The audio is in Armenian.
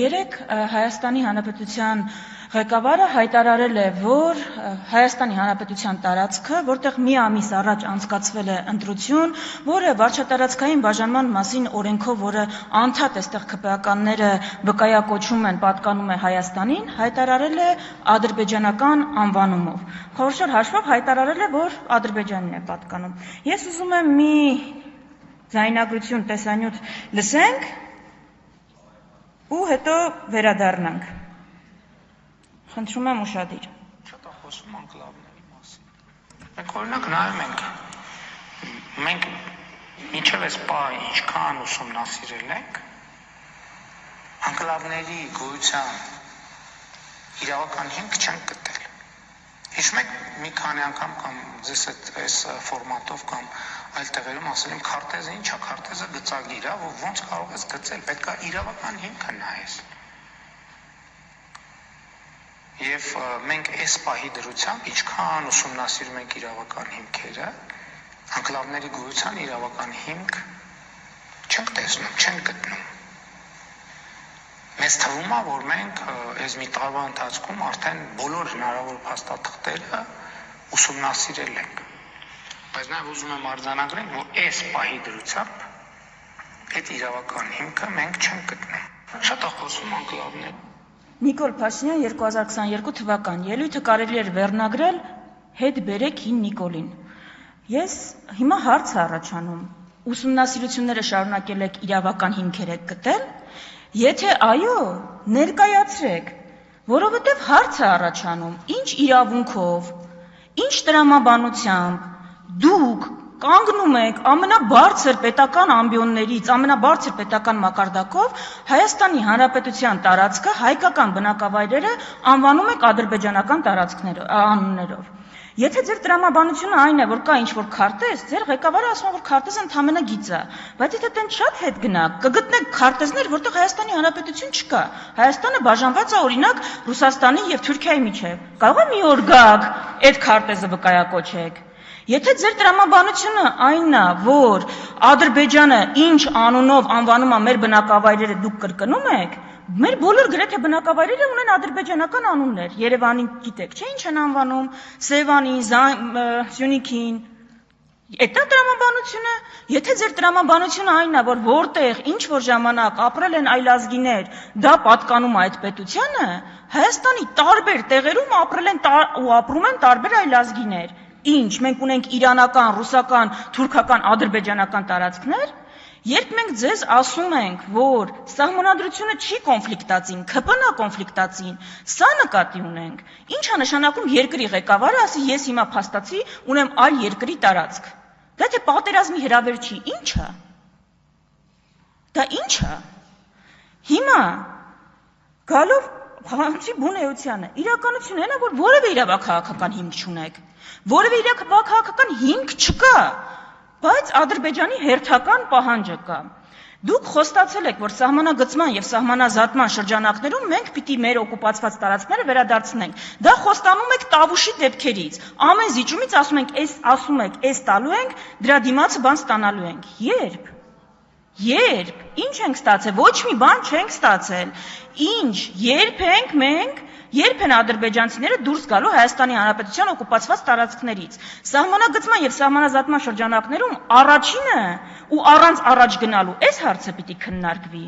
Երեկ Հայաստանի Հանրապետության ղեկավարը հայտարարել է, որ Հայաստանի Հանրապետության տարածքը, որտեղ մի ամիս առաջ անցկացվել է ընտրություն, որը վարչատարածքային բաժանման մասին օրենքով, որը անդադ այստեղ ՔՊԱ-կանները վկայակոչում են, պատկանում է Հայաստանին, հայտարարել է ադրբեջանական անվանումով։ Խորհրդավոր հաշվով հայտարարել է, որ Ադրբեջանին է պատկանում։ Ես ուզում եմ մի ձայնագրություն տեսանյութ լսենք ու հետո վերադառնանք։ Խնդրում եմ ուշադիր։ Շատ է խոսում անկլավների մասին։ Մենք օրինակ նայում ենք, մենք մինչև այս պահը ինչքան ուսումնասիրել ենք, անկլավների գոյության իրավական հիմք չենք գտել։ Հիշում եք մի քանի անգամ կամ ձեզ այս ֆորմատով կամ այլ տեղերում ասել եմ քարտեզը ինչ է, քարտեզը գծագիր է, որ ոնց կարող ես գծել, պետք է իրավական հիմքը նայես։ Եվ մենք այս պահի դրությամբ ինչքան ուսումնասիրում ենք իրավական հիմքերը, անկլավների գոյության իրավական հիմք չենք տեսնում, չենք գտնում։ Մեզ թվում է, որ մենք այս մի տարվա ընթացքում արդեն բոլոր հնարավոր փաստաթղթերը ուսումնասիրել ենք։ Բայց նաև ուզում եմ արձանագրել, որ այս պահի դրությամբ այդ իրավական հիմքը մենք չենք գտնում։ Շատ է խոսում անկլավներ։ Նիկոլ Փաշինյան 2022 թվական ելույթը կարելի էր վերնագրել «Հետ բերեք հին Նիկոլին»։ Ես հիմա հարց առաջանում, ուսումնասիրությունները շարունակել եք իրավական հիմքեր եք գտել, եթե այո, ներկայացրեք, որովհետև հարց է առաջանում, ինչ իրավունքով, ինչ տրամաբանությամբ դուք կանգնում եք ամենաբարձր պետական ամբիոններից, ամենաբարձր պետական մակարդակով Հայաստանի Հանրապետության տարածքը, հայկական բնակավայրերը անվանում եք ադրբեջանական անուններով։ Եթե ձեր տրամաբանությունը այն է, որ կա ինչ-որ քարտեզ, ձեր ղեկավարը ասում է, որ քարտեզը ընդամենը գիծ է, բայց եթե դեն շատ հետ գնաք, կգտնեք քարտեզներ, որտեղ Հայաստանի Հանրապետություն չկա։ Հայաստանը բաժանված է օրինակ Ռուսաստանի եւ Թուրքիայի միջև։ Կարող է մի օր գաք, այդ քարտեզը վկայակոչեք։ Եթե ձեր տրամաբանությունը այնն է, որ Ադրբեջանը ինչ անունով անվանում է մեր բնակավայրերը, դուք կրկնում եք, մեր բոլոր գրեթե բնակավայրերը ունեն ադրբեջանական անուններ։ Երևանին գիտեք, չէ՞ ինչ են անվանում, Սևանին, Սյունիքին։ Էդ է տրամաբանությունը։ Եթե ձեր տրամաբանությունը այնն է, որ որտեղ ինչ որ ժամանակ ապրել են այլազգիներ, դա պատկանում է այդ պետությանը, Հայաստանի տարբեր տեղերում ապրել են ու ապրում են տարբեր այլազգիներ։ Ինչ, մենք ունենք իրանական, ռուսական, թուրքական, ադրբեջանական տարածքներ։ Երբ մենք ձեզ ասում ենք, որ սահմանադրությունը չի կոնֆլիկտացին, ՔՊՆ-ն է կոնֆլիկտացին, սա նկատի ունենք, ինչ է նշանակում երկրի ղեկավարը ասի ես հիմա փաստացի ունեմ այլ երկրի տարածք։ Դա թե պատերազմի հրավեր չի, ինչ է։ Դա ինչ է։ Հիմա գալով հանցի բուն էությանը, իրականությունն է, որ որևէ իրավաքաղաքական հիմք չունեք, որևէ իրավաքաղաքական հիմք չկա, բայց Ադրբեջանի հերթական պահանջը կա։ Դուք խոստացել եք, որ սահմանագծման եւ սահմանազատման շրջանակներում մենք պիտի մեր օկուպացված տարածքները վերադարձնենք։ Դա խոստանում եք Տավուշի դեպքերից։ Ամեն զիջումից ասում եք, այս տալու ենք, դրա դիմացը բան ստանալու ենք։ Երբ, ինչ ենք ստացել, ոչ մի բան չենք ստացել, ինչ, երբ են ադրբեջանցիները դուրս գալու Հայաստանի Հանրապետության օկուպացված տարածքներից, սահմանագծման և սահմանազատման շրջանակներում առաջինը ու առանց առաջ գնալու, այս հարցը պիտի քննարկվի։